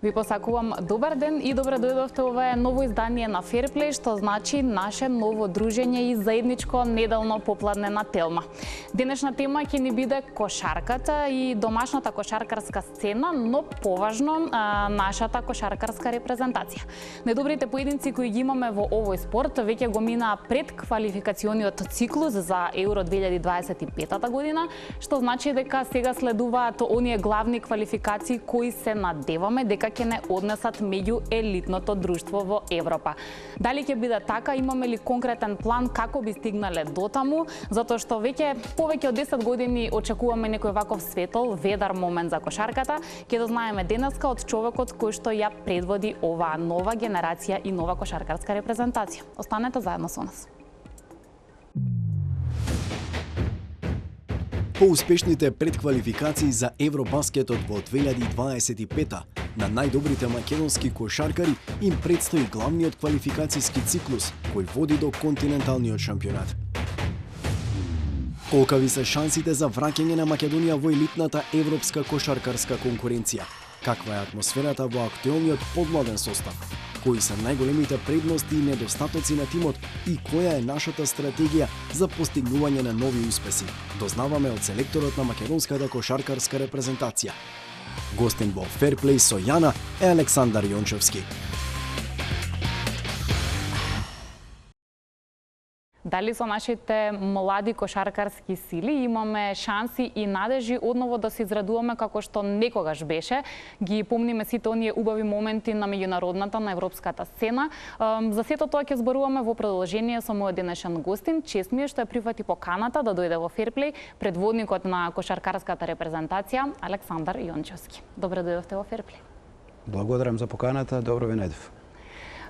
Ви посакувам добар ден и добре дојдовте. Ова е ново издание на Fairplay, што значи наше ново дружење и заедничко неделно попладне на Телма. Денешна тема ќе ни биде кошарката и домашната кошаркарска сцена, но поважно нашата кошаркарска репрезентација. Недобрите поединци кои ги имаме во овој спорт веќе го минаа пред квалификациониот циклус за Евро 2025 година, што значи дека сега следуваат оние главни квалификации кои се надеваме дека ќе не однесат меѓу елитното друштво во Европа. Дали ќе биде така, имаме ли конкретен план како би стигнале до таму, затоа што веќе повеќе од 10 години очекуваме некој ваков светол, ведар момент за кошарката, ќе дознаеме денеска од човекот кој што ја предводи оваа нова генерација и нова кошаркарска репрезентација. Останете заедно со нас. По успешните предквалификации за Евробаскетот во 2025 на најдобрите македонски кошаркари им предстои главниот квалификацијски циклус кој води до континенталниот шампионат. Колкави се шансите за враќање на Македонија во елитната европска кошаркарска конкуренција? Каква е атмосферата во актуелниот подмладен состав? Кои се најголемите предности и недостатоци на тимот и која е нашата стратегија за постигнување на нови успеси? Дознаваме од селекторот на македонската кошаркарска репрезентација. Гостин во Fairplay со Јана е Александар Јончевски. Дали со нашите млади кошаркарски сили имаме шанси и надежи одново да се израдуваме како што некогаш беше. Ги помниме сите оние убави моменти на меѓународната, на европската сцена. За сето тоа ќе зборуваме во продолжение со мојот денешен гостин. Чест ми е што ја прифати поканата да дојде во Fairplay предводникот на кошаркарската репрезентација Александар Јончевски. Добре дојдовте во Fairplay. Благодарам за поканата, добро ви најдов.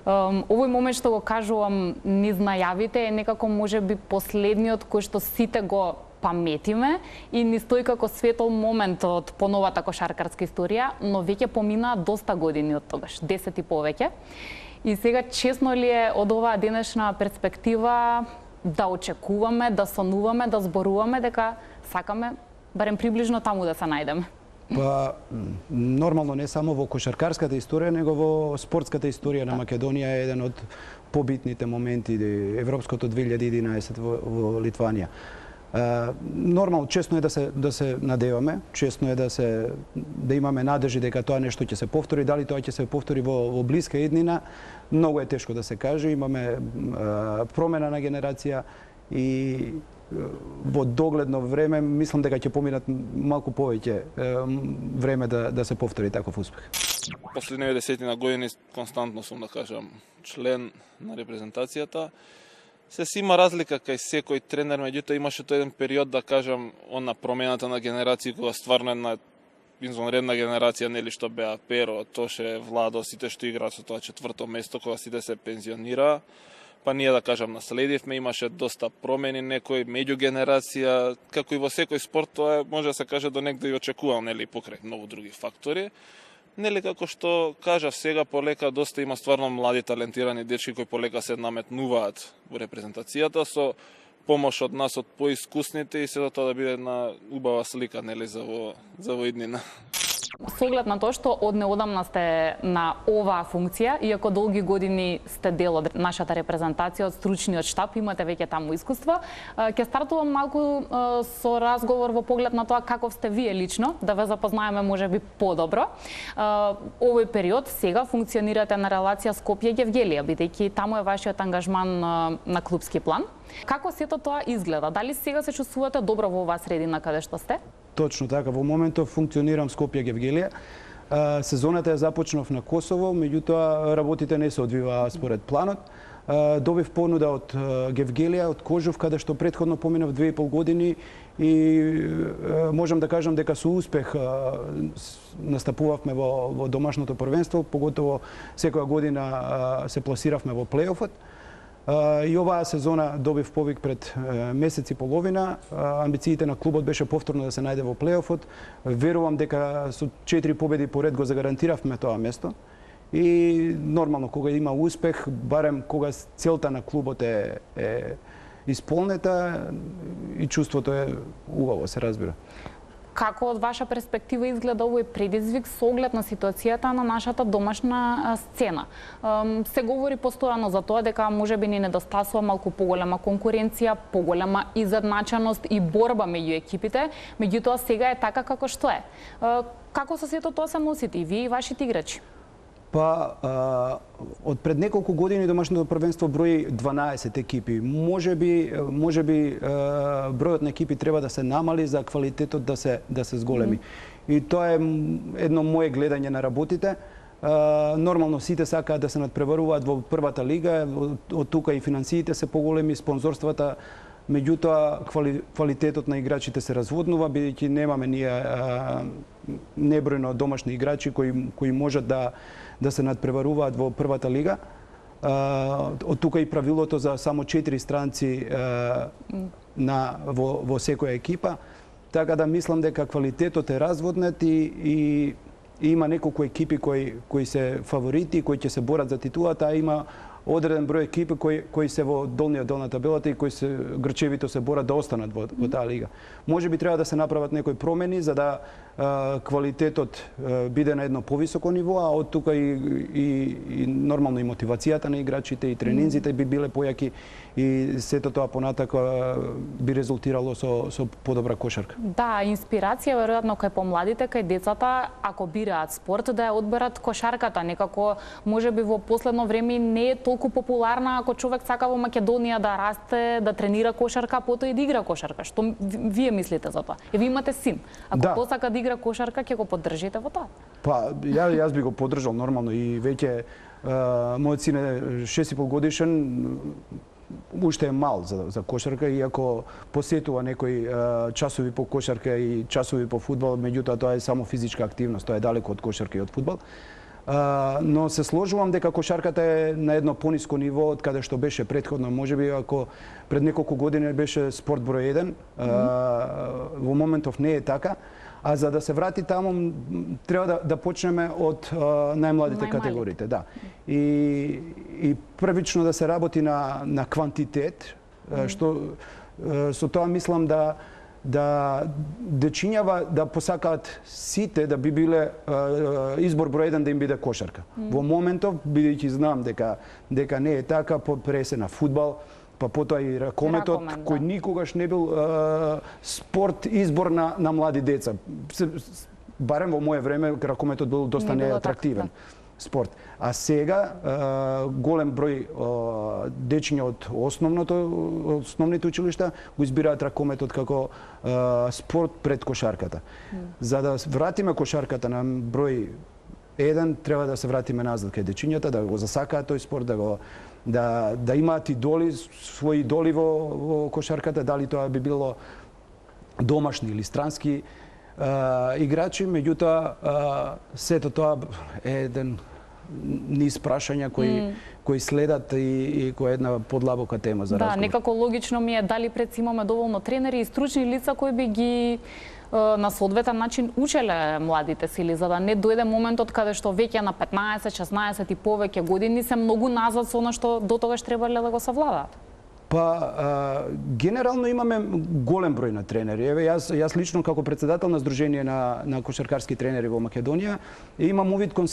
Овој момент што го кажувам низ најавите е некако можеби последниот кој што сите го паметиме и ни стои како светол момент од поновата кошаркарска историја, но веќе поминаа доста години од тогаш, 10 и повеќе. И сега честно ли е од оваа денешна перспектива да очекуваме, да сонуваме, да зборуваме дека сакаме барем приближно таму да се најдеме? Па, нормално не само во кошаркарската историја, него во спортската историја на Македонија е еден од побитните моменти Европското 2011 во Литванија. Нормално, честно е да се надеваме, честно е да имаме надежи дека тоа нешто ќе се повтори, дали тоа ќе се повтори во блиска иднина, многу е тешко да се каже, имаме промена на генерација и во догледно време мислам дека ќе поминат малку повеќе време да се повтори таков успех. Последните 10 години константно сум, да кажам, член на репрезентацијата. Се си има разлика кај секој тренер, меѓутоа имаше тој еден период, да кажам, на промената на генерација, кога стварно една извонредна генерација, нели, што беа Перо, Тоше, Владо, сите што играат со тоа четврто место, кога сите се пензионираа. Па ние, да кажам, наследивме, имаше доста промени, некој меѓугенерација, како и во секој спорт, тоа може да се каже до негде и очекувал, нели, покрај многу други фактори. Нели, како што кажав сега, полека доста има стварно млади талентирани дечки кои полека се наметнуваат во репрезентацијата со помош од нас, од поискусните, и се тоа да биде една убава слика, нели, за во иднина. Со оглед на тоа што од неодамна сте на оваа функција, иако долги години сте дел од нашата репрезентација, од стручниот штаб, имате веќе таму искуство, ќе стартувам малку со разговор во поглед на тоа каков сте вие лично, да ве запознаеме можеби подобро. Овој период сега функционирате на релација Скопје-Гевгелија, бидејќи таму е вашиот ангажман на клубски план. Како сето тоа изгледа? Дали сега се чувствувате добро во оваа средина каде што сте? Точно така, во моментов функционирам Скопје-Гевгелија. Сезоната ја започнав на Косово, меѓутоа работите не се одвиваа според планот. Добив понуда од Гевгелија, од Кожув, каде што претходно поминав 2,5 години и можам да кажам дека со успех настапувавме во домашното првенство, поготово секоја година се пласиравме во плејофот. И оваа сезона добив повик пред месец и половина. Амбициите на клубот беше повторно да се најде во плејофот. Верувам дека со 4 победи поред го загарантиравме тоа место. И нормално, кога има успех, барем кога целта на клубот е исполнета, и чувството е убаво, се разбира. Како од ваша перспектива изгледа овој предизвик со оглед на ситуацијата на нашата домашна сцена? Се говори постојано за тоа дека можеби ни недостасува малку поголема конкуренција, поголема изедначеност и борба меѓу екипите, меѓутоа сега е така како што е. Како со сето тоа се носите и вие и вашите играчи? Па, од пред неколку години домашното првенство брои 12 екипи. Можеби бројот на екипи треба да се намали за квалитетот да се зголеми. И тоа е едно мое гледање на работите. Нормално сите сакаат да се надпреваруваат во првата лига, од тука и финансиите се поголеми, спонзорствата, меѓутоа квалитетот на играчите се разводнува, бидејќи немаме ние небројно домашни играчи кои можат да се надпреваруваат во првата лига. Од тука и правилото за само 4 странци во секоја екипа. Така да мислам дека квалитетот е разводнет и има неколку екипи кои се фаворити, кои ќе се борат за титулата, а има одреден број екипи кои се во долниот дел на табелата и кои се грчевито се борат да останат во таа лига. Можеби треба да се направат некои промени за да квалитетот биде на едно повисоко ниво, а од тука и нормално и мотивацијата на играчите и тренинзите би биле појаки и сето тоа понатака би резултирало со подобра кошарка. Да, инспирација веројатно кај помладите, кај децата, ако бираат спорт, да ја одберат кошарката. Некако можеби во последно време не е толку популарна ако човек сака во Македонија да расте, да тренира кошарка, потоа и да игра кошарка. Што вие мислите за тоа? Ви имате син. Ако посака да игра кошарка, ќе го поддржите во тоа? Па, јас би го поддржал нормално и веќе мојот син е 6,5 годишен, уште е мал за кошарка, иако посетува некои часови по кошарка и часови по фудбал, меѓутоа тоа е само физичка активност, тоа е далеко од кошарка и од фудбал. Но се сложувам дека кошарката е на едно пониско ниво од каде што беше претходно. Можеби ако пред неколку години беше спорт број 1, во моментов не е така. А за да се врати таму, треба да почнеме од најмладите категориите. Да. И првично да се работи на квантитет, што со тоа мислам да дечињава да посакаат сите да би биле избор број 1 да им биде кошарка. Во моментов, бидејќи знам дека не е така, пресе на фудбал, па потоа и ракометот, кој никогаш не бил спорт избор на млади деца. Барем во мое време ракометот бил доста неатрактивен спорт. А сега голем број дечиња од основните училишта го избираат ракометот како спорт пред кошарката. За да вратиме кошарката на број 1, треба да се вратиме назад кај дечињата, да го засакаат тој спорт, да имаат своји идоли во кошарката, дали тоа би било домашни или странски играчи, меѓутоа сето тоа е еден низ прашања кои следат и кој е една подлабока тема за разговор. Да, некако логично ми е дали пред имаме доволно тренери и стручни лица кои би ги на соодветен начин учеле младите сили, за да не дојде моментот каде што веќе на 15, 16 и повеќе години се многу назад со она што до тогаш требале да го савладаат. Па, генерално имаме голем број на тренери. Еве, јас лично како председател на Сдружение на кошаркарски тренери во Македонија имам увид кон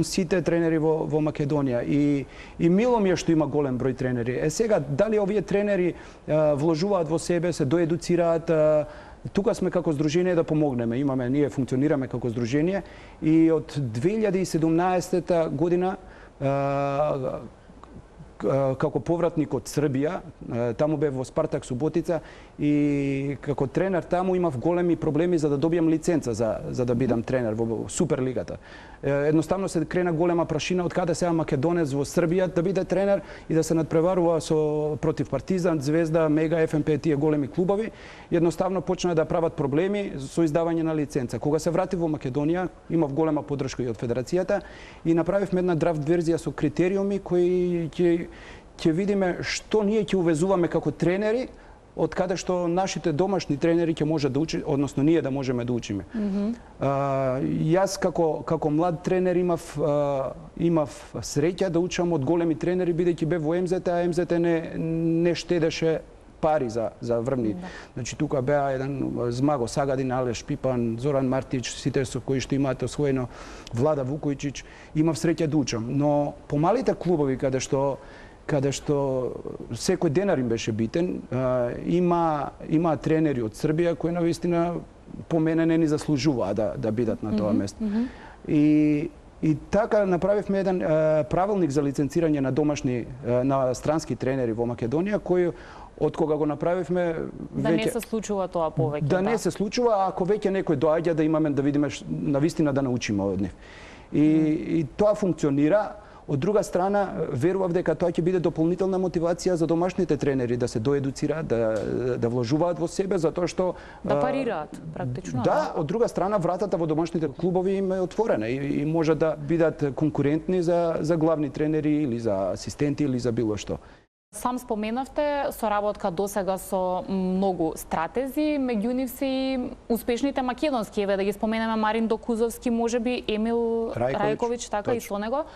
сите тренери во Македонија и мило ми е што има голем број тренери. Сега, дали овие тренери вложуваат во себе, се доедуцираат, тука сме како Сдружение да помогнеме. Ние функционираме како Сдружение и од 2017 година како повратник од Србија, таму бев во Спартак Суботица и како тренер таму имав големи проблеми за да добијам лиценца за да бидам тренер во Суперлигата. Едноставно се крена голема прашина од каде сега македонец во Србија да биде тренер и да се надпреварува против Партизан, Звезда, Мега, ФНП, тие големи клубови. Едноставно почна да прават проблеми со издавање на лиценца. Кога се вратив во Македонија, имав голема поддршка и од федерацијата и направивме една драфт верзија со критериуми кои ќе видиме што ние ќе увезуваме како тренери, од каде што нашите домашни тренери ќе можат да учат, односно ние да можеме да учиме. Јас како млад тренер имав среќа да учам од големи тренери, бидејќи бев во МЗТ, а МЗТ не штедеше пари за врвни. Значи тука беа еден Змаго Сагадин, Алеш Пипан, Зоран Мартич, сите со кои што имаат освоено, Влада Вукојчич, имав среќа да учам. Но помалите клубови каде што секој денар им беше битен, има тренери од Србија кои навистина по мене не ни заслужуваат да бидат на тоа место. И така направивме еден правилник за лиценцирање на странски тренери во Македонија, кој од кога го направивме да не се случува тоа повеќе. Да не се случува, ако веќе некој доаѓа да имаме да видиме навистина да научиме од нив. И тоа функционира. Од друга страна, верував дека тоа ќе биде дополнителна мотивација за домашните тренери да се доедуцираат, да вложуваат во себе, затоа што да парираат практично. Да, од друга страна вратата во домашните клубови им е отворена и може да бидат конкурентни за главни тренери или за асистенти или за било што. Сам споменавте соработка досега со многу стратези, меѓу нив се и успешните македонски, еве да ги споменеме Марин Докузовски, можеби Емил Рајковиќ, така и со него.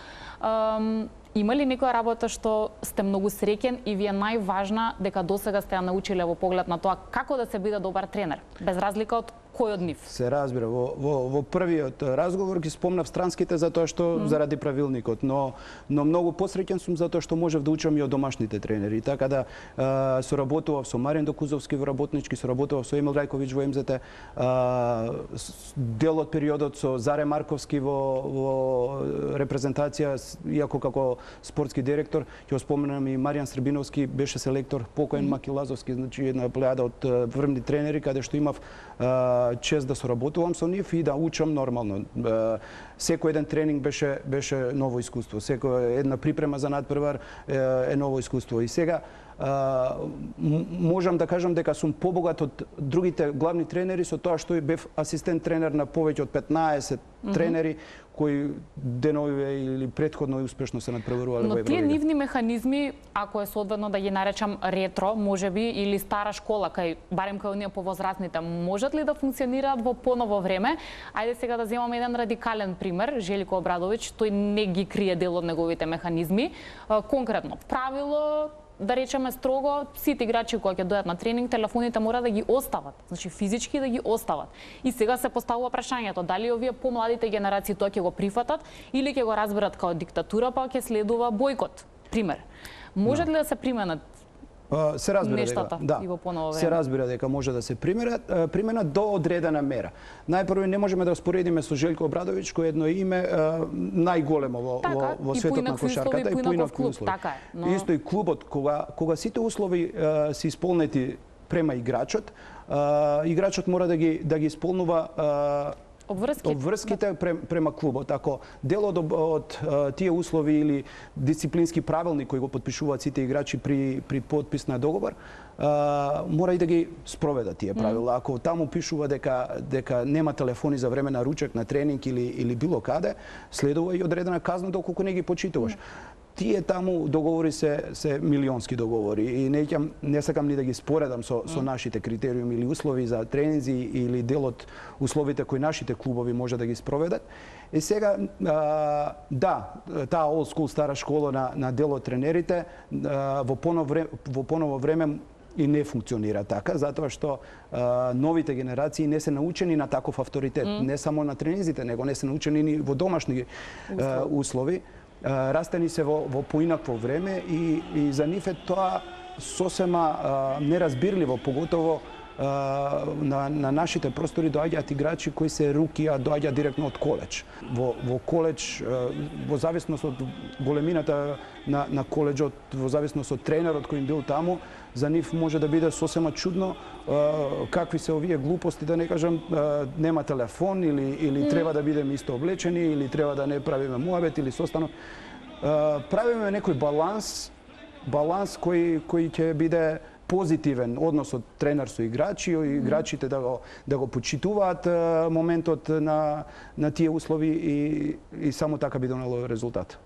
Има ли некоја работа што сте многу среќен и ви е најважна дека досега сте ја научиле во поглед на тоа како да се биде добар тренер, без разлика од кој од нив? Се разбира, во првиот разговор ги спомнав странските затоа што заради правилникот, но многу посреќен сум затоа што можев да учам и од домашните тренери. Така да соработував со Марин Докузовски во работнички, соработував со Емил Рајковиќ во МЗТ, дел од периодот со Заре Марковски во репрезентација, иако како спортски директор, ќе споменам и Маријан Србиновски, беше селектор, покоен Маки Лазовски, значи една плејада од врвни тренери каде што имав чест да соработувам со нив и да учам нормално. Секој еден тренинг беше ново искуство, секоја една припрема за надпревар е ново искуство. И сега можам да кажам дека сум побогат од другите главни тренери со тоа што бев асистент тренер на повеќе од 15 тренери кои деновиве или претходно и успешно се надпреварувале во Евролига. Но тие нивни механизми, ако е соодветно да ги наречам ретро, можеби, или стара школа, барем кај оние повозрастните, можат ли да функционираат во поново време? Ајде сега да земаме еден радикален пример, Желико Обрадовиќ, тој не ги крие дел од неговите механизми. Конкретно, правило, да речеме строго, сите играчи кои ќе дојдат на тренинг, телефоните мора да ги остават, значи физички да ги остават. И сега се поставува прашањето, дали овие помладите генерации тоа ќе го прифатат или ќе го разберат као диктатура, па ќе следува бојкот. Пример. Можат ли да се применат се разбира нештата дека, и во поново време? Се разбира дека може да се применат до одредена мера. Најпрво не можеме да споредиме со Желко Обрадовиќ, кој едно име најголемо во светот на кошарката и поинакови услови. Така е. Но... Исто и клубот, кога сите услови се исполнети према играчот, играчот мора да ги исполнува обврските према клубот. Ако дел од тие услови или дисциплински правилник кој го потпишуваат сите играчи при подпис на договор, мора и да ги спроведат тие правила. Ако таму пишува дека нема телефони за време на ручек, на тренинг или било каде, следува и одредена казна доколку не ги почитуваш. Тие таму договори се милионски договори и не сакам ни да ги споредам со нашите критериуми или услови за тренинзи или дел од условите кои нашите клубови може да ги спроведат. И сега, таа old school стара школа на дел од тренерите во поново време и не функционира така, затоа што новите генерации не се научени на таков авторитет, не само на тренинзите, него не се научени ни во домашни услови. Растени се во поинакво време и за нив е тоа сосема неразбирливо, поготово на нашите простори доаѓаат играчи кои се руки, а доаѓаат директно од колеџ. Во колеџ, во зависност од големината на колеџот, во зависност од тренерот кој им бил таму, за нив може да биде сосема чудно какви се овие глупости, да не кажам, нема телефон или треба да бидеме исто облечени или треба да не правиме муабет или состанок. Правиме некој баланс кој ќе биде позитивен однос од тренер со играчи и играчите да го почитуваат моментот на тие услови и само така би донело резултат.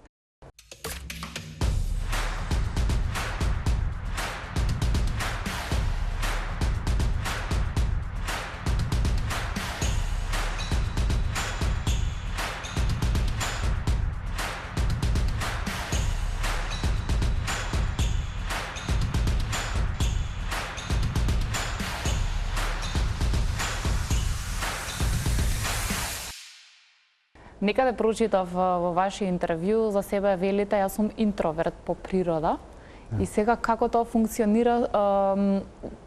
Некаде прочитав во ваше интервју за себе велите јас сум интроверт по природа. И сега како тоа функционира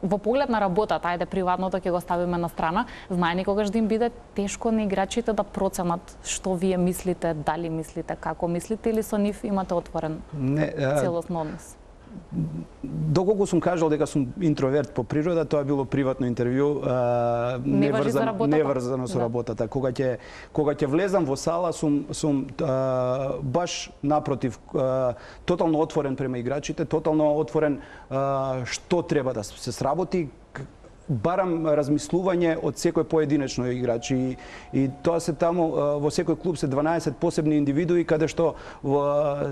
во поглед на работата, ајде приватното ќе го ставиме на страна, знае никогаш да им биде тешко на играчите да проценат што вие мислите, дали мислите, како мислите или со нив имате отворен целосно однос? Доколку сум кажал дека сум интроверт по природа, тоа било приватно интервју, неврзано со работата. Кога ќе влезам во сала, сум баш напротив, тотално отворен према играчите, тотално отворен што треба да се сработи, барам размислување од секој поединечно играч и тоа се таму во секој клуб се 12 посебни индивидуи каде што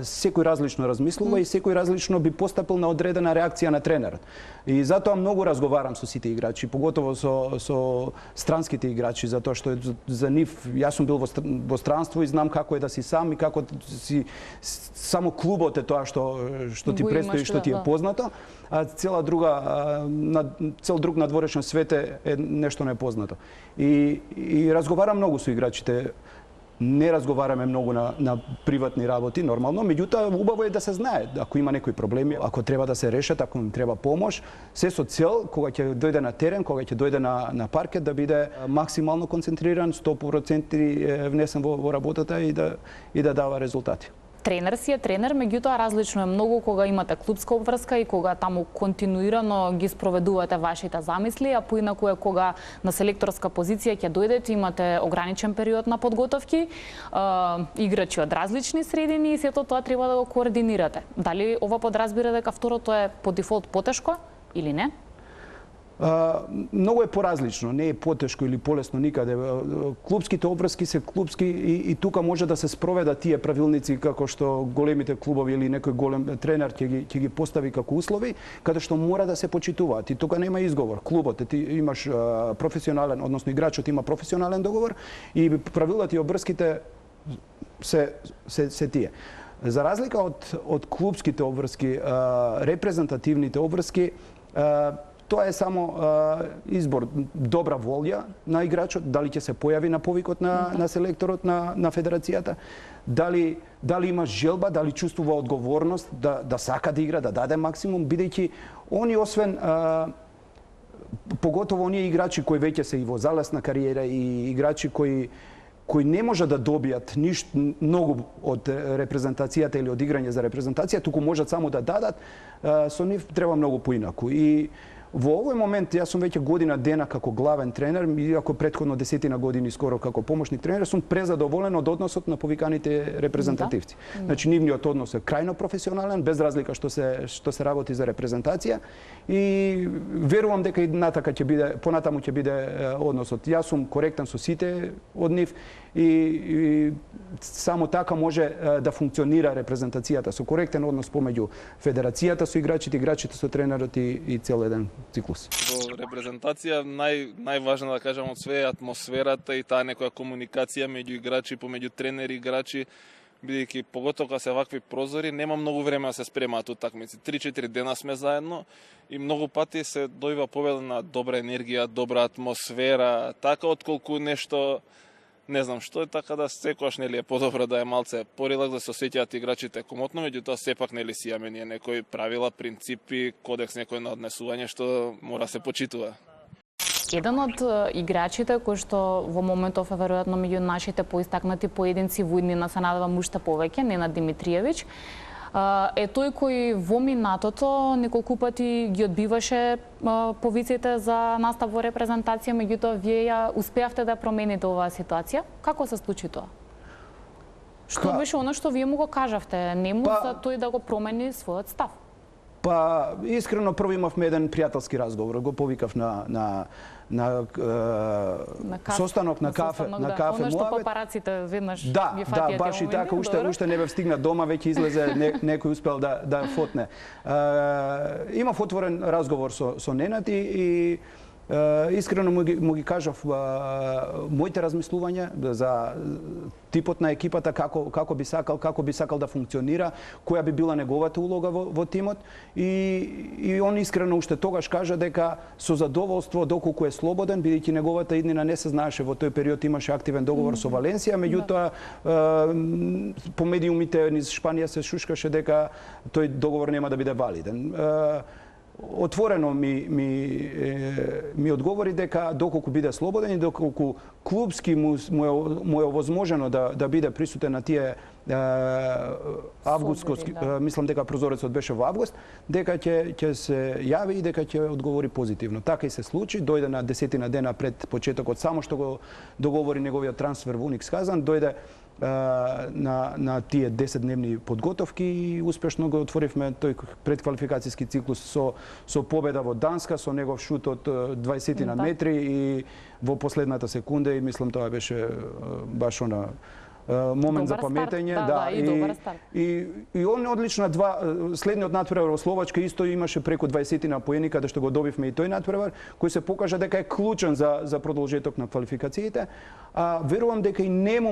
секој различно размислува и секој различно би постапил на одредена реакција на тренерот. И затоа многу разговарам со сите играчи, поготово со странските играчи, затоа што за нив јас сум бил во странство и знам како е да си сам и како си само клубот е тоа што ти престои, што ти е познато, а цел друг надворешен свет е нешто непознато. И разговарам многу со играчите. Не разговараме многу на приватни работи, нормално, меѓутоа убаво е да се знае ако има некои проблеми, ако треба да се решат, ако им треба помош, се со цел кога ќе дојде на терен, кога ќе дојде на паркет да биде максимално концентриран, 100% внесен во работата и да дава резултати. Тренер си е тренер, меѓутоа различно е многу кога имате клубска обврска и кога таму континуирано ги спроведувате вашите замисли, а поинаку е кога на селекторска позиција ќе дојдете, имате ограничен период на подготовки, играчи од различни средини и сето тоа треба да го координирате. Дали ова подразбира дека второто е по дефолт потешко или не? Многу е поразлично, не е потешко или полесно никаде. Клубските обврски се клубски и тука може да се спроведат тие правилници како што големите клубови или некој голем тренер ќе ги постави како услови, каде што мора да се почитуваат. И тука нема изговор. Клубот ти имаш професионален, односно играчот има професионален договор и правилата и обврските се тие. За разлика од клубските обврски, репрезентативните обврски, тоа е само избор, добра волја на играчот, дали ќе се појави на повикот на селекторот на федерацијата, дали има желба, дали чувствува одговорност да сака да игра, да даде максимум, бидејќи они освен поготово оние играчи кои веќе се и во залесна кариера и играчи кои не може да добијат ништо многу од репрезентацијата или од играње за репрезентација, туку можат само да дадат, со нив треба многу поинаку. И во овој момент, јас сум веќе година дена како главен тренер, иако претходно 10 години скоро како помошник тренер, сум презадоволен од односот на повиканите репрезентативци. Значи, нивниот однос е крајно професионален, без разлика што се работи за репрезентација и верувам дека и натака ќе биде, понатаму ќе биде односот. Јас сум коректен со сите од нив и само така може да функционира репрезентацијата со коректен однос помеѓу федерацијата со играчите, играчите со тренерот и цел еден циклус. Во репрезентација најважно да кажам од све е атмосферата и таа некоја комуникација меѓу играчи, помеѓу тренери и играчи, бидејќи поготово кога се вакви прозори, нема многу време да се спремаат утакмици. 3-4 дена сме заедно и многу пати се дојва победа на добра енергија, добра атмосфера, така отколку нешто не знам што е, така да секогаш нели е подобро да е малце порелакс, да се осеќаат играчите комотно, меѓутоа сепак нели си имаме ние некои правила, принципи, кодекс некој на однесување што мора се почитува. Еден од играчите кој што во моментов е веројатно меѓу нашите поистакнати поединци во иднина се надевам уште повеќе, Ненад Димитриевиќ, е тој кој во минатото неколку пати ги одбиваше повиците за настап во репрезентација, меѓутоа вие ја успеавте да промените оваа ситуација. Како се случи тоа? Што беше оно што вие му го кажавте нему за тој да го промени својот став? Па, искрено, прво имавме еден пријателски разговор, го повикав на состанок на кафе, на кафе муабет. Оно што папараците веднаш ги фатијат. Да, баш и така, уште не бев стигнат дома, веќе излезе некој успел да фотне. Имав отворен разговор со Ненад и Искрено му ги кажав моите размислувања за типот на екипата, како би сакал да функционира, која би била неговата улога во тимот и он искрено уште тогаш кажа дека со задоволство доколку е слободен, бидејќи неговата иднина не се знаеше, во тој период имаше активен договор со Валенсија, меѓутоа по медиумите низ Шпанија се шушкаше дека тој договор нема да биде валиден. Отворено ми одговори дека доколку биде слободен и доколку клубски му е овозможено да биде присутен на тие августски, мислам дека прозорецот беше во август, дека ќе се јави и дека ќе одговори позитивно. Така и се случи, дојде на 10 дена пред почетокот, само што го договори неговиот трансфер во Уникс Казан, дојде на тие 10-дневни подготовки и успешно го отворивме тој предквалификацијски циклус со победа во Данска, со негов шут од 20 на метри и во последната секунда и мислам тоа беше баш она момент за паметење, и он одлична следниот натпревар во Словачка исто имаше преку 20 на поени каде што го добивме и тој натпревар кој се покажа дека е клучен за продолжеток на квалификациите, а верувам дека и нему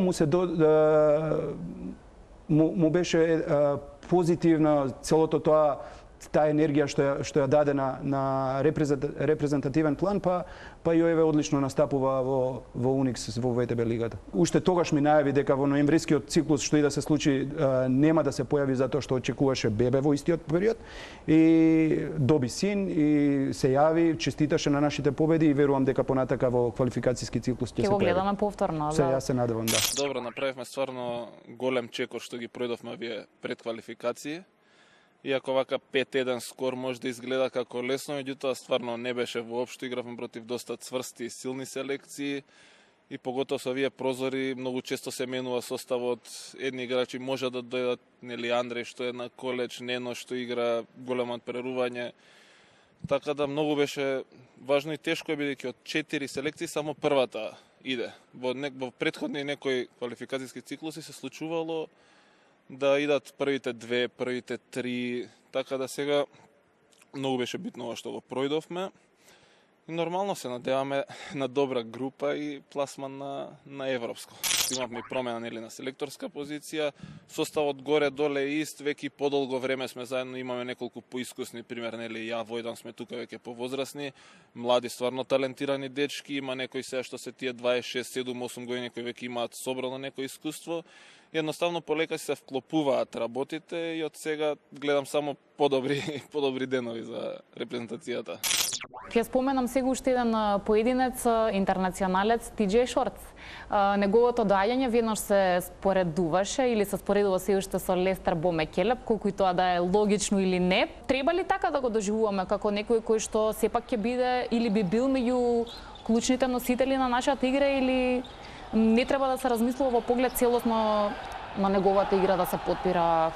му беше позитивна целото таа енергија што ја даде на репрезентативен план, па и овие одлично настапува во Уникс во ВТБ лигата. Уште тогаш ми најави дека во ноемврискиот циклус што и да се случи нема да се појави затоа што очекуваше бебе во истиот период и доби син и се јави, честиташе на нашите победи и верувам дека понатака во квалификацијски циклус ќе се појави. Ќе го гледаме повторно, да. Јас се надевам, да. Добро, направивме стварно голем чекор што ги пројдовме овие предквалификации. Иако вака 5-1 скор може да изгледа како лесно, меѓутоа стварно не беше воопшто, игравме против доста цврсти и силни селекции и поготово со овие прозори многу често се менува составот. Едни играчи може да дојдат, нели Андреј што е на колеж, Нено што игра големо надпрерување. Така да многу беше важно и тешко бидејќи од 4 селекции само првата иде. Во претходни некои квалификацијски циклуси се случувало да идат првите 2, првите 3, така да сега многу беше битно ова што го пројдовме. И нормално се надеваме на добра група и пласман на европско. Имавме промена нели на селекторска позиција, составот горе-доле ист, веќе подолго време сме заедно, имаме неколку поискусни, пример нели ја Војдан сме тука веќе повозрасни, млади стварно талентирани дечки, има некои сега што се тие 26, 7, 8 години кои веќе имаат собрано некој искуство. Едноставно полека се вклопуваат работите и од сега гледам само подобри денови за репрезентацијата. Ќе споменам сега уште еден поединец, интернационалец Тиџеј Шорц. Неговото доаѓање веднаш се споредуваше или се споредува се уште со Лестер Бомекелеп, колку и тоа да е логично или не. Треба ли така да го доживуваме како некој кој што сепак ќе биде или би бил меѓу клучните носители на нашата игра, или не треба да се размислува во поглед целосно на неговата игра да се подпира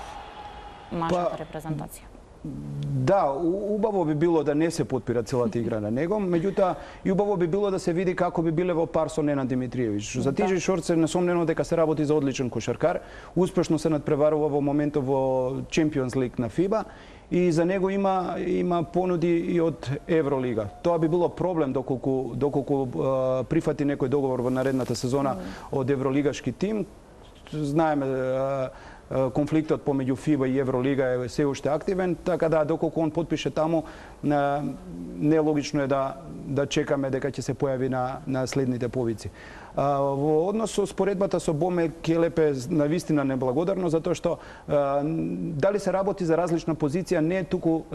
нашата репрезентација? Да, убаво би било да не се подпира целата игра на него, меѓутоа и убаво би било да се види како би биле во пар со Ненад Димитриевич. За Тиџеј Шорц е несомнено дека се работи за одличен кошаркар, успешно се надпреварува во моментов во Champions League на ФИБА и за него има понуди и од Евролига. Тоа би било проблем доколку прифати некој договор во наредната сезона од евролигашки тим. Знаеме конфликтот помеѓу ФИБА и Евролига е се уште активен, така да доколку он подпише таму, нелогично е да чекаме дека ќе се појави на следните повици. Во однос со споредбата со Бомекелеп е навистина неблагодарно, затоа што дали се работи за различна позиција, не туку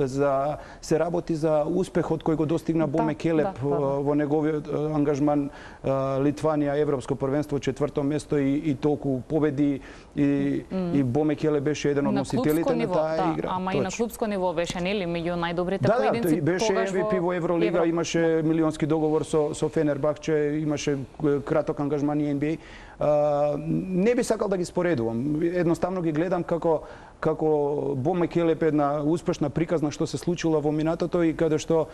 се работи за успехот кој го достигна Бомекелеп во неговиот ангажман Литванија, Европско првенство, 4-то место и толку победи и Бомекелеп беше еден од носителите на таа игра. Ама и на клубско ниво беше, нели, меѓу најдобрите поединци. Да, беше MVP во Евролига, имаше милионски договор со Фенербахче, имаше краток ангажман и NBA. Не би сакал да ги споредувам. Едноставно ги гледам како Бомекелеп една успешна приказна што се случила во минатото и каде што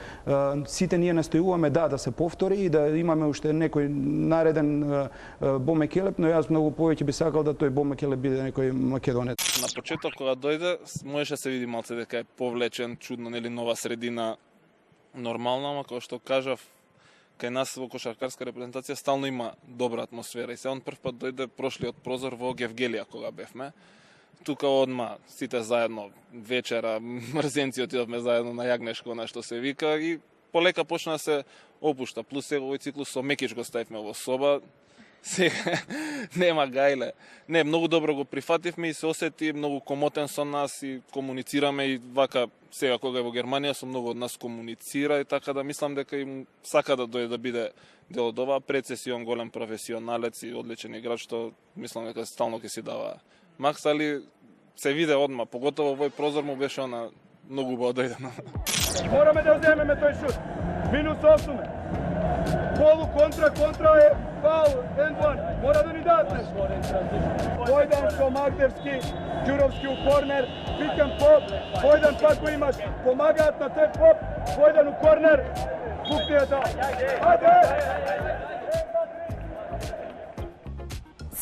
сите ние настојуваме да се повтори и да имаме уште некој нареден Бомекелеп, но јас многу повеќе би сакал да тој Бомекелеп биде некој македонец. На почеток кога дојде, можеше се види малце дека е повлечен, чудно, нели, нова средина, нормална, ама како што кажав, кај нас во кошаркарска репрезентација стално има добра атмосфера и се он прв пат дојде прошлиот прозор во Гевгелија кога бевме. Тука одма сите заедно вечера, мрзенци отидовме заедно на јагнешко, на што се вика, и полека почна да се опушта. Плюс сега овој циклус со Мекич го ставивме во соба, сега нема гајле. Не, многу добро го прифативме и се осети многу комотен со нас и комуницираме и вака сега кога е во Германија со многу од нас комуницира и така да мислам дека им сака да дојде да биде дел од оваа прецесија, он голем професионалец и одличен играч, што мислам дека стално ќе си дава макс, али се виде одма, поготово овој прозор му беше она многу убаво дојдено. Morаме да земеме тој шут. Минус 8. Полу контра е фаул, N1. Мора да ни дадат нешто. Појдан со Магдевски, Ѓуровски у корнер, Пикан Поп, Појдан пак го имаш, помагаат на тој Поп, Појдан у корнер, Букнијата. Ајде!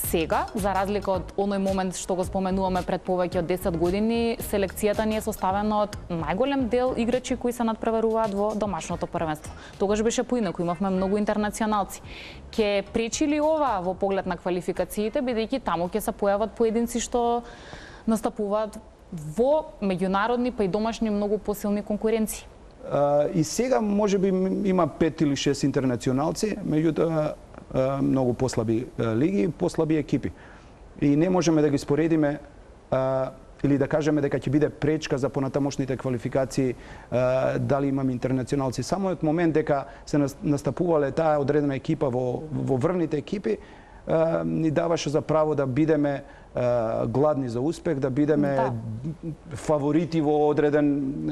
Сега, за разлика од оној момент што го споменуваме пред повеќе од 10 години, селекцијата ни е составена од најголем дел играчи кои се надпреваруваат во домашното првенство. Тогаш беше поинаку, имавме многу интернационалци. Ке пречи ли ова во поглед на квалификациите, бидејќи таму ќе се појават поединци што настапуваат во меѓународни па и домашни многу посилни конкуренции? И сега можеби има 5 или 6 интернационалци, меѓутоа многу послаби лиги, послаби екипи. И не можеме да ги споредиме или да кажеме дека ќе биде пречка за понатамошните квалификации дали имаме интернационалци. Само од момент дека се настапувале таа одредена екипа во врвните екипи, ни даваше за право да бидеме гладни за успех, да бидеме фаворити во одреден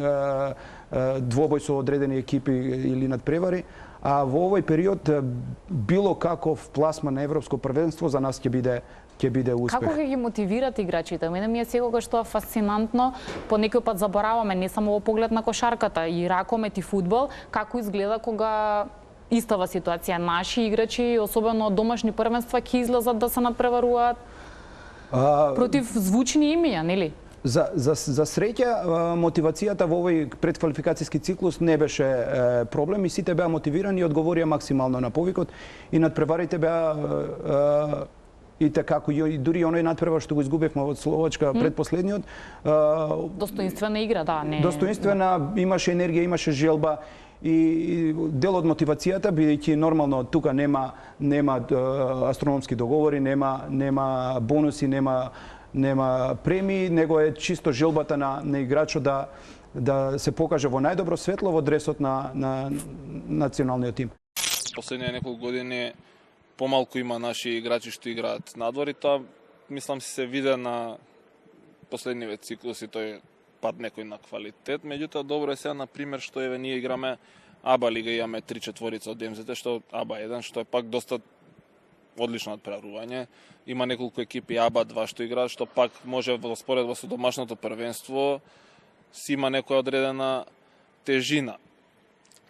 двобој со одредени екипи или надпревари. А во овој период било каков пласман на европско првенство за нас ќе биде успех. Како ќе ги мотивират играчите? Мене ми е секогаш тоа фасцинантно, по некој пат забораваме не само во поглед на кошарката, и ракомет и фудбал, како изгледа кога истава ситуација наши играчи, особено домашни првенства, ќе излезат да се надпреваруваат против звучни имиња, нели? За среќа, мотивацијата во овој предквалификацијски циклус не беше проблем и сите беа мотивирани и одговорија максимално на повикот и надпреварите беа и така, и дури оној надпревар што го изгубивме од Словачка предпоследниот. Достоинствена игра, да, не. Достоинствена, имаше енергија, имаше желба и дел од мотивацијата, бидејќи нормално тука нема астрономски договори, нема бонуси, нема премии, него е чисто желбата на играчот да се покаже во најдобро светло во дресот на националниот тим. Последните неколку години помалку има наши играчи што играат надвор и тоа мислам се виде на последниве циклуси, тој пад некој на квалитет, меѓутоа добро е сега на пример што еве ние играме АБА лига, имаме 3/4 од ДМЗ, што АБА 1, што е пак доста одлично надпреварување. Има неколку екипи АБА 2 што играат, што пак може во споредба со домашното првенство си има некоја одредена тежина.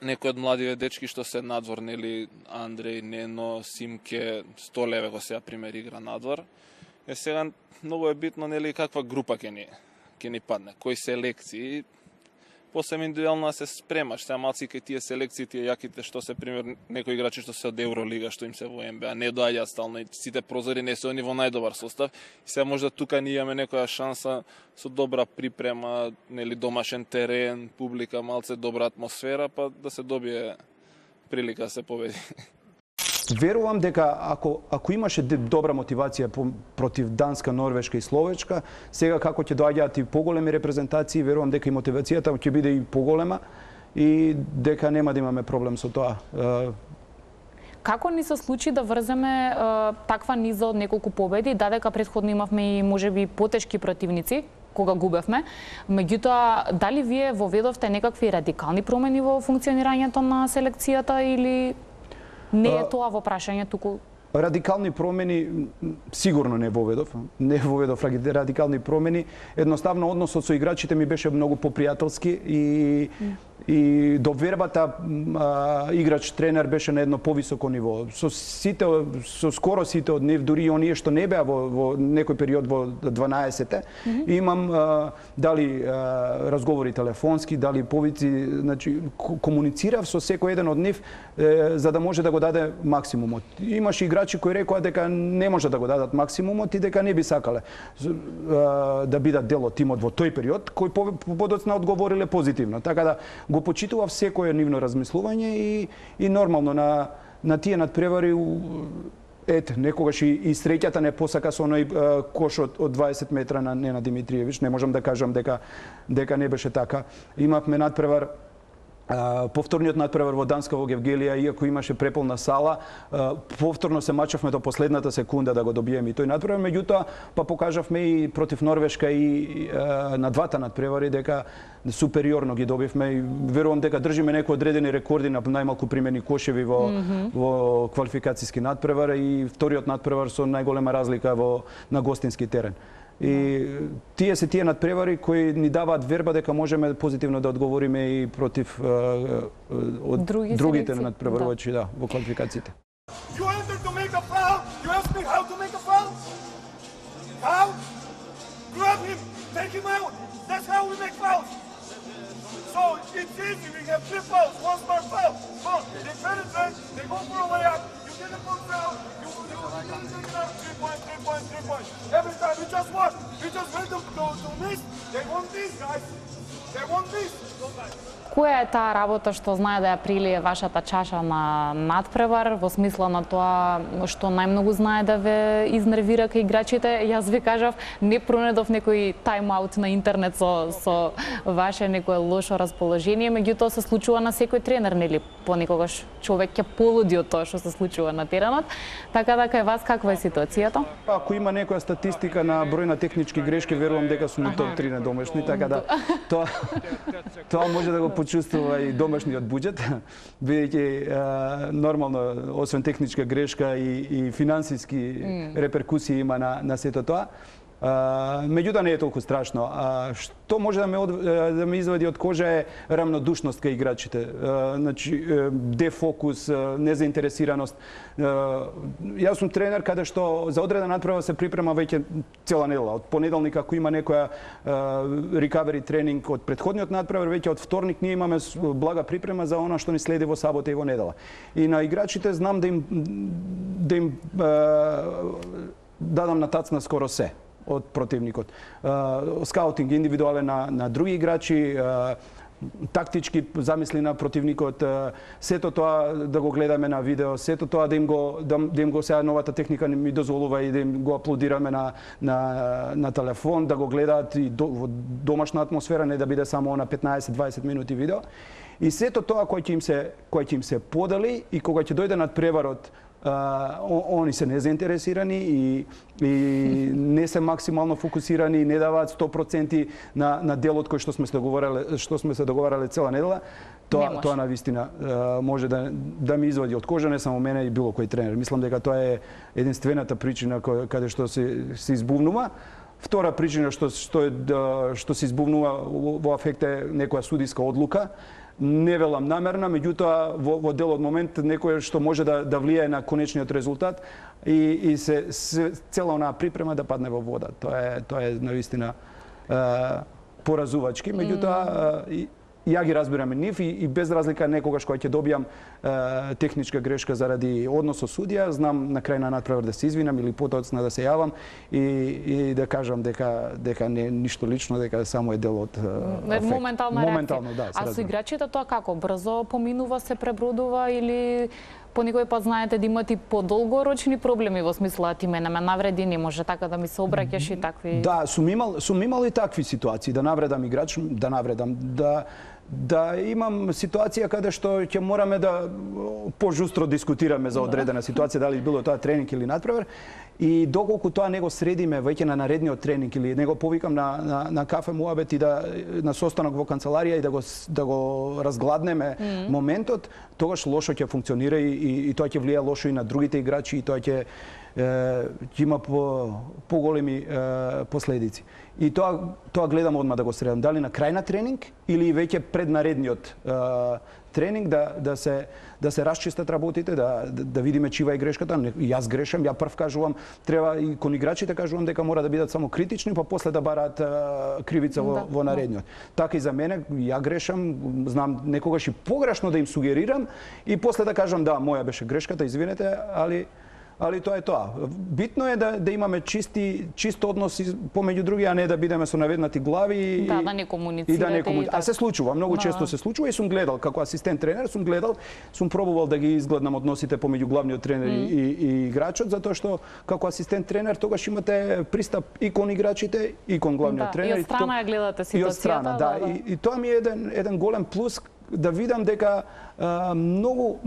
Некои од младиве дечки што се надвор, нели Андреј, Нено, Симке, Столеве го сега пример игра надвор. Сега многу е битно нели каква група ќе ни падне, кои селекции. После индивидуално се спремаш, сега малци кај тие селекции, тие јаките што се пример некои играчи што се од Евролига, што им се во НБА, не доаѓаат стално и сите прозори не се они во најдобар состав. И сега можда тука ние имаме некоја шанса со добра припрема, нели домашен терен, публика, малце добра атмосфера, па да се добие прилика да се победи. Верувам дека ако имаше добра мотивација против Данска, Норвешка и Словачка, сега како ќе доаѓаат и поголеми репрезентации, верувам дека и мотивацијата ќе биде и поголема и дека нема да имаме проблем со тоа. Како ни се случи да врземе таква низа од неколку победи, додека претходно имавме и можеби потешки противници кога губевме. Меѓутоа, дали вие воведовте некакви радикални промени во функционирањето на селекцијата или не е тоа во прашање туку? Радикални промени сигурно не воведов. Не воведов радикални промени. Едноставно односот со играчите ми беше многу попријателски и довербата играч тренер беше на едно повисоко ниво. Со скоро сите од нив, дури и оние што не беа во некој период во 12-те, имам дали разговори телефонски, дали повици, значи комуницирав со секој еден од нив за да може да го даде максимумот. Имаше играчи кои рекоа дека не може да го дадат максимумот и дека не би сакале да бидат дел од тимот во тој период, кои подоцна одговориле позитивно. Така да го почитував секое нивно размислување и нормално на тие надпревари некогаш и среќата не посака со оној кош од 20 метра на Нена Димитриевич. Не можам да кажам дека не беше така. Имавме надпревар, повторниот надпревар во Данска во Гевгелија, иако имаше преполна сала, повторно се мачавме до последната секунда да го добиеме и тој надпревар, меѓутоа покажавме и против Норвешка и на двата надпревари дека супериорно ги добивме и верувам дека држиме некои одредени рекорди на најмалку примени кошеви во квалификацијски надпревар и вториот надпревар со најголема разлика на гостински терен. И тие се тие надпревари кои ни даваат верба дека можеме позитивно да одговориме и против од другите надпреварувачи во квалификациите. You enter to make a foul. You ask me how to make a foul? How? Grab him, take him out. That's how we make fouls. So it's easy. We have 3 fouls, 1 smart foul. Well, they penetrate, they go for a layup. You get a full foul. You take it out. 3 points, 3 points, 3 points. Every time we just what? We just wait to miss. They want this, guys. They want this. Која е таа работа што знае да ја прилие вашата чаша на надпревар, во смисла на тоа што најмногу знае да ве изнервира кај играчите? Јас ви кажав, не пронедов некој тайм-аут на интернет со ваше некое лошо расположение, меѓутоа се случува на секој тренер, нели? Понекогаш човек ќе полуди од тоа што се случува на теренот. Така да кај вас каква е ситуацијата? Ако има некоја статистика на број на технички грешки, верувам дека сум топ 3 на домашни, така да тоа може да го почувствува и домашниот буџет, бидејќи нормално, освен техничка грешка и финансиски реперкусии има на сето тоа. Меѓутоа не е толку страшно. Што може да ме извади од кожа е рамнодушност кај играчите. Значи, дефокус, незаинтересираност. Јас сум тренер каде што за одредена надпревар се припрема веќе цела недела. Од понеделник ако има некоја recovery тренинг од претходниот надпревар, веќе од вторник ние имаме блага припрема за она што ни следи во сабота и во недела. И на играчите знам да им дадам на тацна скоро се од противникот. Скаутинг индивидуален на други играчи, тактички замисли на противникот, сето тоа да го гледаме на видео, сето тоа да им го сега новата техника ми дозволува и да им го аплодираме на телефон, да го гледаат и во домашна атмосфера, не да биде само на 15-20 минути видео. И сето тоа кој ќе им се подели и кога ќе дојде надпреварот, они се незаинтересирани и не се максимално фокусирани, не даваат 100% на делот кој што сме се договарале цела недела. Тоа навистина може да ми извади од кожа, не само мене и било кој тренер. Мислам дека тоа е единствената причина каде што се избувнува. Втора причина што се избувнува во афект е некоја судиска одлука. Не велам намерна, меѓутоа во дел од момент некој што може да влијае на конечниот резултат и се цела онаа припрема да падне во вода. Тоа е навистина поразувачки, меѓутоа ја ги разбираме нив и без разлика некогаш кога ќе добијам техничка грешка заради однос со судија, знам на крај на надпревар да се извинам или потоцна да се јавам и да кажам дека не е ништо лично, дека само е дел од афект. Моментална реакција. А со играчите тоа како? Брзо поминува, се пребродува или понекој пат знаете да имате подолгорочни проблеми во смисла ти мене ме навреди, не може така да ми се обраќаш и такви. Да, сум имал и такви ситуации, да навредам играч, да имам ситуација каде што ќе мораме да пожустро дискутираме за одредена ситуација, дали било тоа тренинг или надпревар. И доколку тоа не го средиме веќе на наредниот тренинг или не го повикам на кафе муабет и на состанок во канцеларија и да го разгладнеме моментот, тогаш лошо ќе функционира и тоа ќе влија лошо и на другите играчи и тоа ќе ќе има поголеми последици. И тоа гледам одма да го средам. Дали на крај на тренинг или веќе пред наредниот тренинг да се расчистат работите, да видиме чива е грешката. Јас грешам, ја прв кажувам, треба и кон играчите кажувам дека мора да бидат само критични, па после да бараат кривица во наредниот. Така и за мене, ја грешам, знам некогаш и погрешно да им сугерирам и после да кажам да, моја беше грешката, извинете, али тоа е тоа. Битно е да имаме чист однос помеѓу други, а не да бидеме со наведнати глави да не комуницирате. А се случува, многу често се случува и сум гледал како асистент тренер, сум пробувал да ги изгледнам односите помеѓу главниот тренер и играчот, затоа што како асистент тренер тогаш имате пристап и кон играчите и кон главниот тренер. И од страна ја гледате ситуацијата. И од страна, да. И тоа ми е еден голем плюс да видам дека многу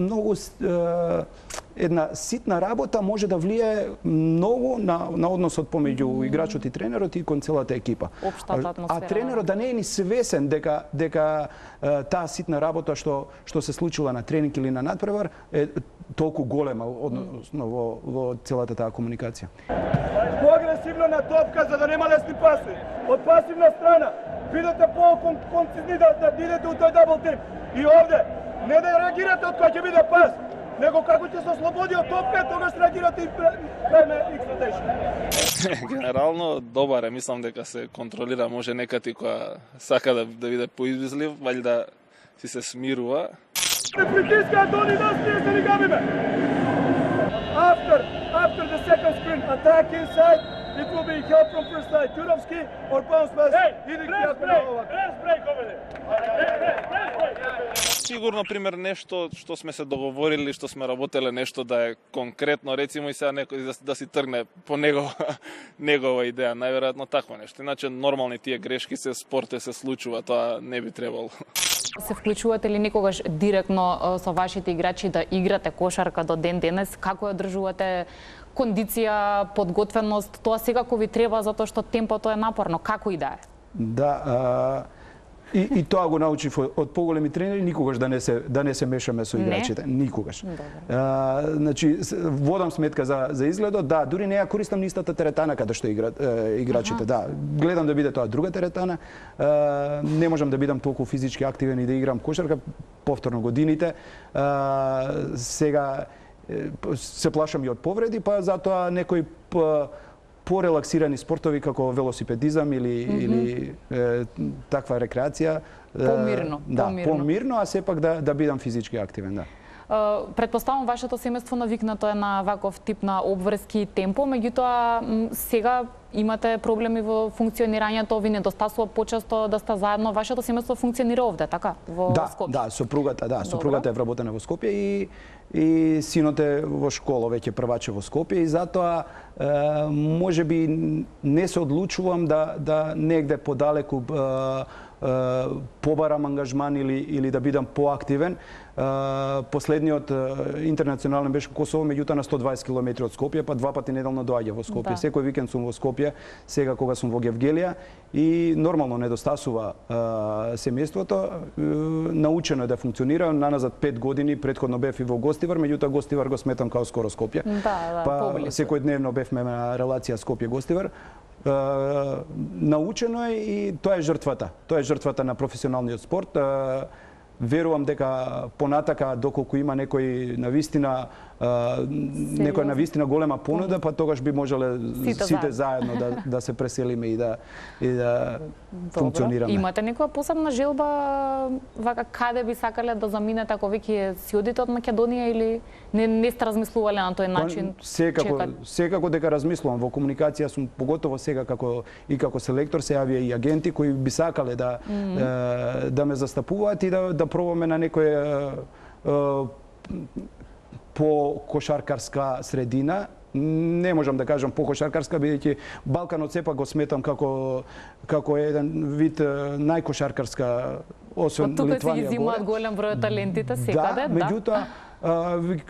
една ситна работа може да влијае многу на односот помеѓу играчот и тренерот и кон целата екипа. Општата атмосфера. А тренерот да не е ни свесен дека таа ситна работа што се случила на тренинг или на надпревар е толку голема односно во целата таа комуникација. Поагресивно на топка за да нема лесни паси. Од пасивна страна бидете по-концизни да идете у тој дабл тим. И овде не да реагирате од кога ќе биде пас, него како ќе се ослободи од топка, тогаш реагирате и правиме икс ротейшн. Генерално добар е, мислам дека се контролира, може некати кога сака да биде поизмислив, вали да си се смирува. Притискаат они нас, ние се ни габиме. After the second screen, attack inside, it will be help from first side. Jurovski or bounce pass. Press break over there. Сигурно пример нешто што сме се договорили, што сме работеле нешто да е конкретно, рецимо и сега некој да си тргне по негова идеја, најверојатно такво нешто. Иначе нормални тие грешки се спорте се случува, тоа не би требало. Се вклучувате ли некогаш директно со вашите играчи да играте кошарка до ден денес? Како ја одржувате кондиција, подготвеност? Тоа секако ви треба затоа што темпото е напорно, како и да е? Да, и тоа го научив од поголеми тренери, никогаш да не се мешаме со играчите, никогаш. Значи водам сметка за изгледот, да, дури не ја користам нистата теретана каде што играат играчите, да. Гледам да биде тоа друга теретана. Не можам да бидам толку физички активен и да играм кошарка повторно годините. Сега се плашам и од повреди, па затоа некои порелаксирани спортови како велосипедизам или таква рекреација. Помирно. Да, помирно, а сепак да бидам физички активен, да. Предпоставам вашето семејство навикнато е на ваков тип на обврски темпо, меѓутоа сега имате проблеми во функционирањето, ви недостасува почесто да сте заедно. Вашето семејство функционира овде, така, во Скопје? Да, сопругата е вработена во Скопје и синот е во школа, веќе прваче во Скопје и затоа можеби не се одлучувам да негде подалеку побарам ангажман или да бидам поактивен. Последниот интернационален беше Косово, меѓутоа на 120 км од Скопје, па два пати неделно доаѓа во Скопје. Да. Секој викенд сум во Скопје, сега кога сум во Гевгелија и нормално недостасува семејството. Научено е да функционира. Наназад 5 години, претходно бев и во Гостивар, меѓутоа Гостивар го сметам као скоро Скопје. Да, па секојдневно бевме на релација Скопје-Гостивар. Научено е и тоа е жртвата. Тоа е жртвата на професионалниот спорт. Верувам дека понатака доколку има некој навистина голема понуда, па тогаш би можеле сите заедно да се преселиме и да функционираме. Имате некоја посебна желба вака каде би сакале да заминете ако веќе си одите од Македонија или не сте размислувале на тој начин? Секако дека размислувам. Во комуникација сум поготово сега како селектор, се јавија и агенти кои би сакале да ме застапуваат и да пробаме на некоја по кошаркарска средина. Не можам да кажам по кошаркарска, бидејќи Балканот сепак го сметам како еден вид најкошаркарска, освен Литванија. Тука се изимаат голем број талентите секаде, да. Меѓутоа,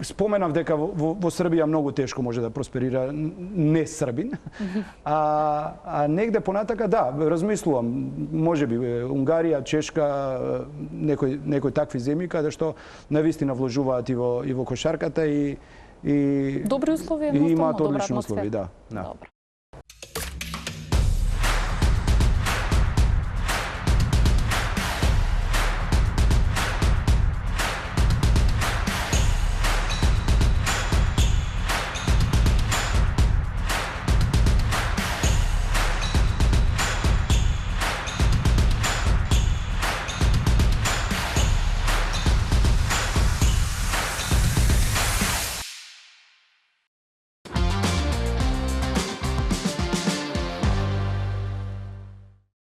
споменав дека во Србија многу тешко може да просперира не Србин. А негде понатака, да, размислувам, можеби Унгарија, Чешка, некои такви земји каде што навистина вложуваат и во кошарката и и добри услови, и едноставно, имаат добра одлични атмосфера. услови, да. Добро.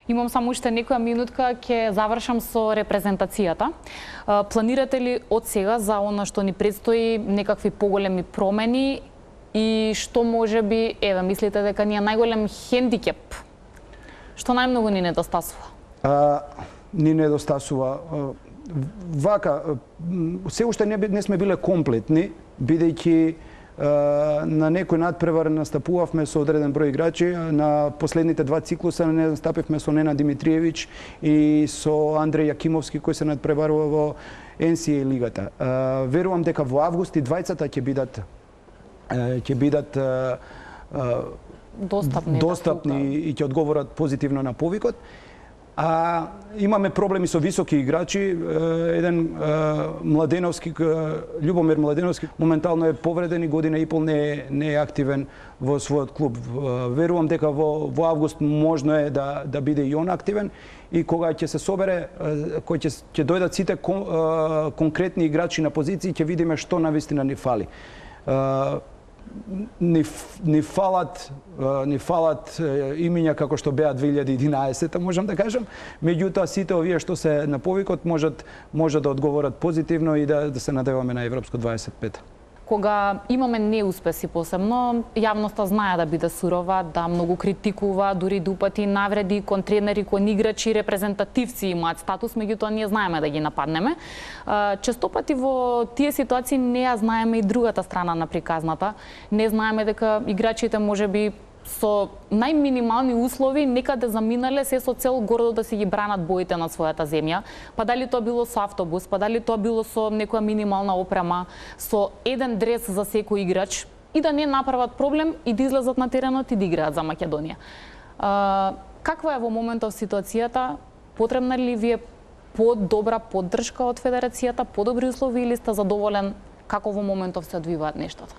Имам само уште некоја минутка, ќе завршам со репрезентацијата. Планирате ли од сега за она што ни предстои некакви поголеми промени и што можеби, мислите дека ни е најголем хендикеп? Што најмногу ни недостасува? Ни недостасува. Вака, се уште не сме биле комплетни, бидејќи на некој надпревар настапувавме со одреден број играчи. На последните два циклуса не настапивме со Нена Димитриевиќ и со Андреј Јакимовски, кој се надпреварува во NCAA лигата. Верувам дека во август и двајцата ќе бидат достапни и ќе одговорат позитивно на повикот. Имаме проблеми со високи играчи. Еден Младеновски, Љубомир Младеновски, моментално е повреден и година и пол не е активен во својот клуб. Верувам дека во август можно е да биде и он активен и кога ќе се собере, кој ќе дојдат сите конкретни играчи на позиции, ќе видиме што навистина ни фали. Ни фалат имиња како што беа 2011, можам да кажам. Меѓутоа сите овие што се на повикот може да одговорат позитивно и да се надеваме на Европско 25. Кога имаме неуспеси посебно, јавноста знае да биде сурова, да многу критикува, дури да упати навреди кон тренери, кон играчи, репрезентативци имаат статус, меѓутоа ние знаеме да ги нападнеме. Често пати во тие ситуации не ја знаеме и другата страна на приказната. Не знаеме дека играчите можеби со најминимални услови некаде заминале се со цел гордо да си ги бранат боите на својата земја. Па дали тоа било со автобус, па дали тоа било со некоја минимална опрема, со еден дрес за секој играч и да не направат проблем и да излезат на теренот и да играат за Македонија. Каква е во моментов ситуацијата? Потребна ли ви е подобра поддршка од Федерацијата, подобри услови или сте задоволен како во моментов се одвиваат нештата?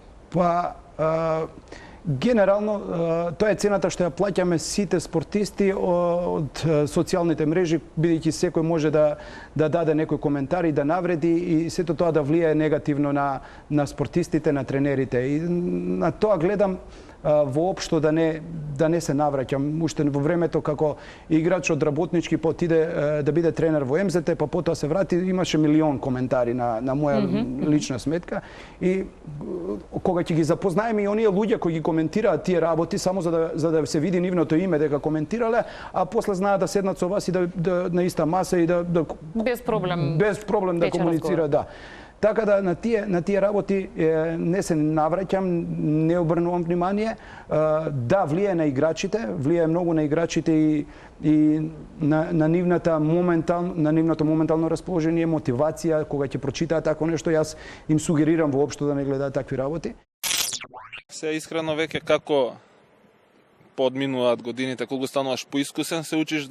Генерално, тоа е цената што ја плаќаме сите спортисти од социјалните мрежи, бидејќи секој може да даде некој коментар и да навреди и сето тоа да влијае негативно на спортистите, на тренерите. И на тоа гледам воопшто да не се навраќам. Уште во времето како играч од работнички па отиде да биде тренер во МЗТ, па потоа се врати, имаше милион коментари на моја лична сметка и кога ќе ги запознаеме и оние луѓе кои ги коментираат тие работи само за да се види нивното име дека коментирале, а после знаат да седнат со вас и да на иста маса и да без проблем да комуницира, да. Така да на тие работи не се навраќам, не обрнувам внимание. Да, влијае на играчите, влијае многу на играчите и на нивното моментално расположение, мотивација, кога ќе прочитаат тако нешто, јас им сугерирам воопшто да не гледаат такви работи. Се искрено веќе како подминуваат годините, колку стануваш поискусен, се учиш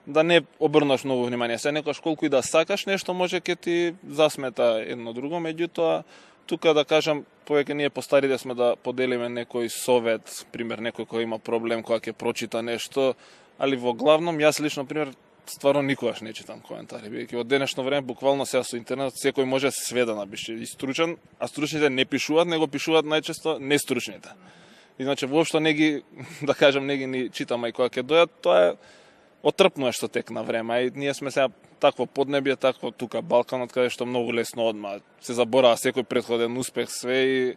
да не обрнаш многу внимание. Се некојаш колку и да сакаш нешто, може ќе ти засмета едно друго, меѓутоа тука да кажам, повеќе ние постарите сме да поделиме некој совет, пример некој кој има проблем кога ќе прочита нешто, али во главном јас лично пример стварно никогаш не читам коментари, бидејќи во денешно време буквално сега со интернет секој може све да напише и стручен, а стручните не пишуваат, него пишуваат најчесто нестручните. Иначе воопшто не ги, да кажам, не ги ни читаме и кога ќе дојат, тоа е отрпно што текна време. И ние сме сега такво поднебје, такво тука Балканот, каде што многу лесно одма се заборава секој претходен успех, све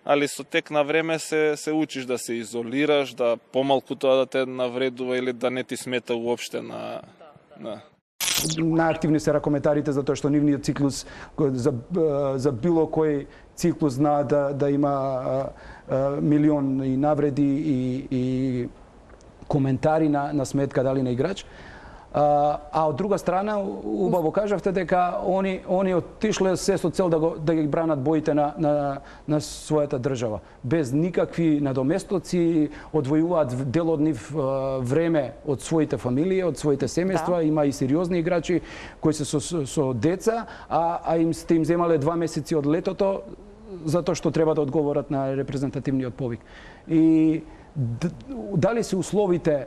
али со тек на време се учиш да се изолираш, да помалку тоа да те навредува или да не ти смета уопште на Најактивни се коментарите за тоа што нивниот циклус за било кој циклус знаа да има милион и навреди и коментари на сметка дали на играч. А од друга страна, убаво кажавте дека они отишле се со цел да ги бранат боите на својата држава. Без никакви надоместоци, одвојуваат дел од нив време од своите фамилии, од своите семејства. Има и сериозни играчи кои се со деца, а им земале 2 месеци од летото затоа што треба да одговорат на репрезентативниот повик. И дали се условите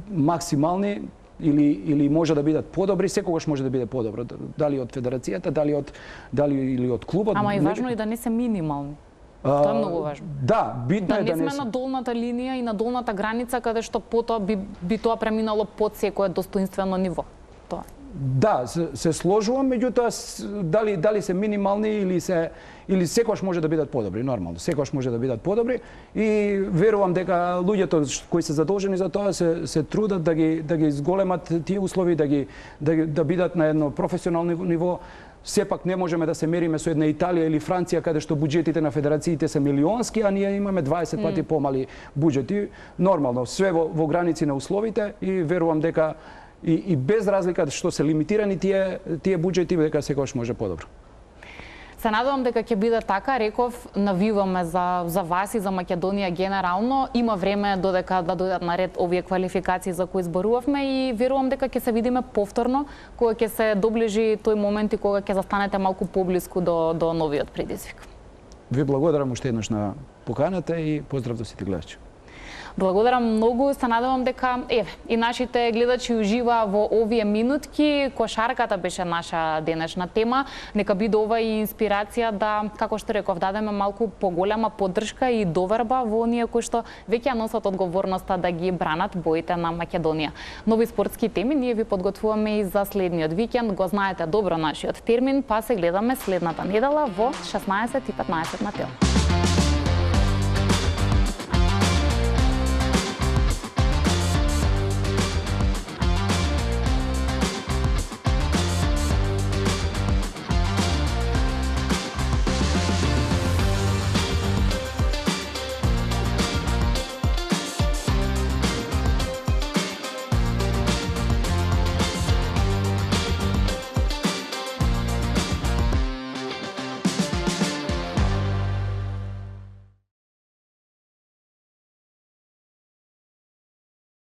максимални или може да бидат подобри, секогаш може да биде подобро. Дали од федерацијата, дали или од клубот. Ама и важно е да не се минимални. Тоа е многу важно. Да, битно е да не сме на долната линија и на долната граница каде што потоа би тоа преминало под секое достоинствено ниво. Тоа. Да, се сложувам, меѓутоа дали се минимални или секогаш може да бидат подобри, нормално. Секогаш може да бидат подобри и верувам дека луѓето кои се задолжени за тоа се трудат да ги зголемат тие услови, да бидат на едно професионално ниво. Сепак не можеме да се мериме со една Италија или Франција каде што буџетите на федерациите се милионски, а ние имаме 20 пати помали буџети. Нормално, све во граници на условите и верувам дека и без разлика што се лимитирани тие буџети, дека секогаш може подобро. Се надевам дека ќе биде така, реков, навиваме за вас и за Македонија генерално. Има време додека да дојдат на ред овие квалификации за кои зборувавме и верувам дека ќе се видиме повторно кога ќе се доближи тој момент и кога ќе застанете малку поблиску до новиот предизвик. Ви благодарам уште еднаш на поканата и поздрав до сите гледачи. Благодарам многу, се надевам дека и нашите гледачи уживаа во овие минутки. Кошарката беше наша денешна тема. Нека биде ова и инспирација да, како што реков, дадеме малку поголема поддршка и доверба во оние кои што веќе носат одговорноста да ги бранат боите на Македонија. Нови спортски теми ние ви подготвуваме и за следниот викенд. Го знаете добро нашиот термин, па се гледаме следната недела во 16:15 на Тел.